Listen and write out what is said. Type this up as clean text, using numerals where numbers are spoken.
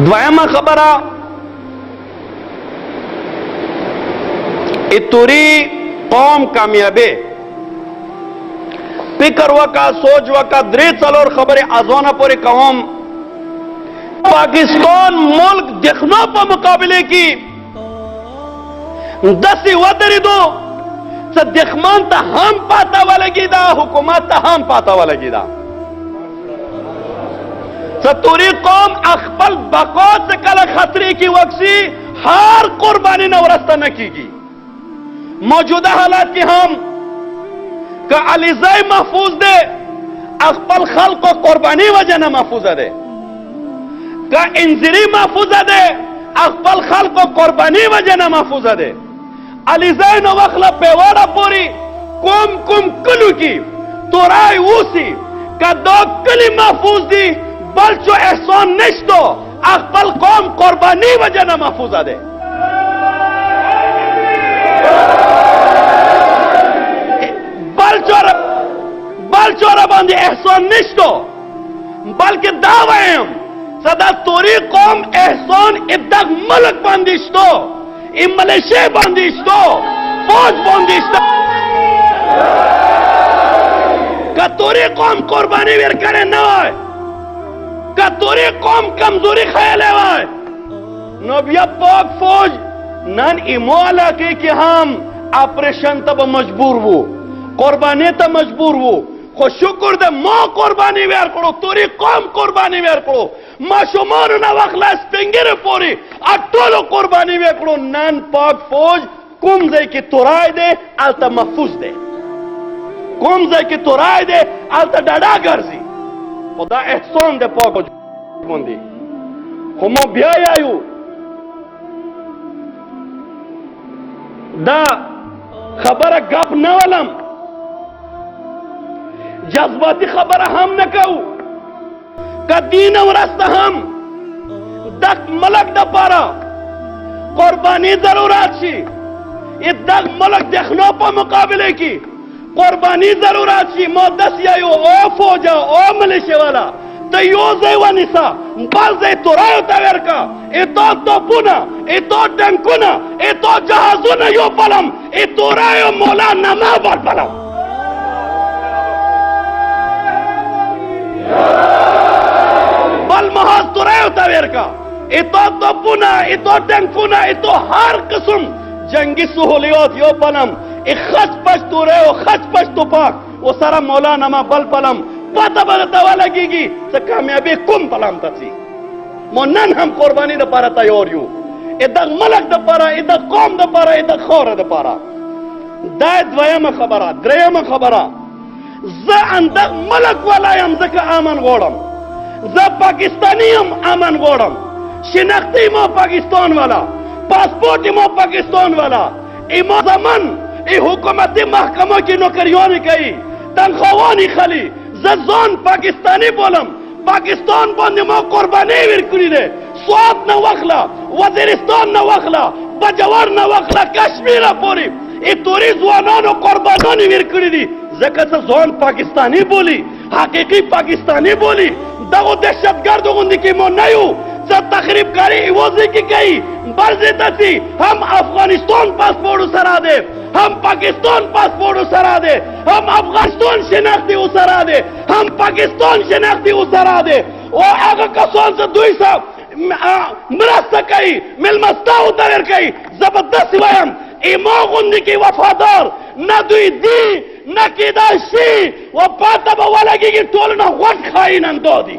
دویمه خبره اتوری قوم کامیابی فکر وکا سوچ وکا دری څلور خبری ازونه پوری قوم پاکستان ملک دکھنو پا مقابلے کی دسی ودری دو سا دکھمان تا ہم پاتا والگی دا حکومت تا ہم پاتا والگی دا ستوری قوم اخبل بقوت سے کل خطری کی وقسی ہر قربانی نورستہ نہ کی گی موجودہ حالات کی ہم کہ علیزائی محفوظ دے اخبل خلق کو قربانی وجہ نہ محفوظ دے کہ انزری محفوظ دے اخبل خلق کو قربانی وجہ نہ محفوظ دے علیزائی نو وخلا پیوارا پوری کم کلو کی تو رائے اوسی کہ دو کلی محفوظ دی بلچو احسان نشتو اخبل قوم قربانی وجہ نہ محفوظ دے بلچو رباندی احسان نشتو بلکہ دعوائیم صدا توری قوم احسان ادھاق ملک باندیشتو ام ملیشے باندیشتو فوج باندیشتو کہ توری قوم قربانی ویر کرے نہ ہوئے کہ توری قوم کمزوری خیالے ہوئے نوبیا پاک فوج نان ایمو علاقے کی ہم آپریشن تب مجبور ہو قربانی تا مجبور ہو خو شکر دے ما قربانی ویر کرو توری قوم قربانی ویر کرو ما شمارو نا وقلا سپنگر پوری اٹولو قربانی ویر کرو نان پاک فوج کم زی کی تورائے دے آلتا محفوظ دے کم زی کی تورائے دے آلتا ڈاڈا گرزی خدا احسان دے پاک فوج بندی خو ما بیائی آئیو دا خبر گپ نولم جذباتی خبر ہم نہ کہو کہ دین و رست ہم دک ملک دا پارا قربانی ضرورات شی ادک ملک دیکھنو پا مقابلے کی قربانی ضرورات شی مودس یایو او فوجا او ملیشے والا تیو زی و نسا بال زی تورایو تاویر کا ایتو توپونا ایتو ڈنکونا ایتو جہازونا یو پلم ایتو رایو مولا نما بار پلم بل محاظ تورایو تاویر کا ایتو توپونا ایتو ڈنکونا ایتو ہر قسم جنگی سہولیات یو پلم ای خچ پچ تورایو خچ پچ تو پاک وہ سارا مولا نما بل پلم پتا بدتا والا گی گی سا کامیابی کم پلام تا سی منن ہم قربانی دا پارا تیار یو ادھا ملک دا پارا ادھا قوم دا پارا ادھا خور دا پارا دا دویم خبرہ دریم خبرہ زا اندہ ملک والا یم زکا آمن گوڑم زا پاکستانی یم آمن گوڑم شناختی مو پاکستان والا پاسپورٹی مو پاکستان والا ایمو زمن ای حکومتی محکمہ کی نوکریونی کئی تنخواہانی خلی زان پاکستانی بولم پاکستان باندې ما قربانی ورکړي دي سوات نه وخلا وزیرستان نه وخلا بجوار نه وخلا کشمیر پوری ای توری ځوانانو قربانانی ورکړي دي ځکه ځان پاکستانی بولی حقیقی پاکستانی بولی دغه دهشتګرد غوندي کې مو نه یو څه تخریب کاری ایوازی کی گئی برزی تسی ہم افغانستان پاسپورٹ سرا دے ہم پاکستان پاسپورٹ سرا دے ہم افغانستان شناختی سرا دے ہم پاکستان شناختی سرا دے او اگا کسان سے دوی سا مرستا کئی ملمستاو تغیر کئی زبردست ویم ایما غندی کی وفادار نہ دوی دی نہ کی داشی و پاتا با ولگی کی طولنا غٹ خائنن دو دی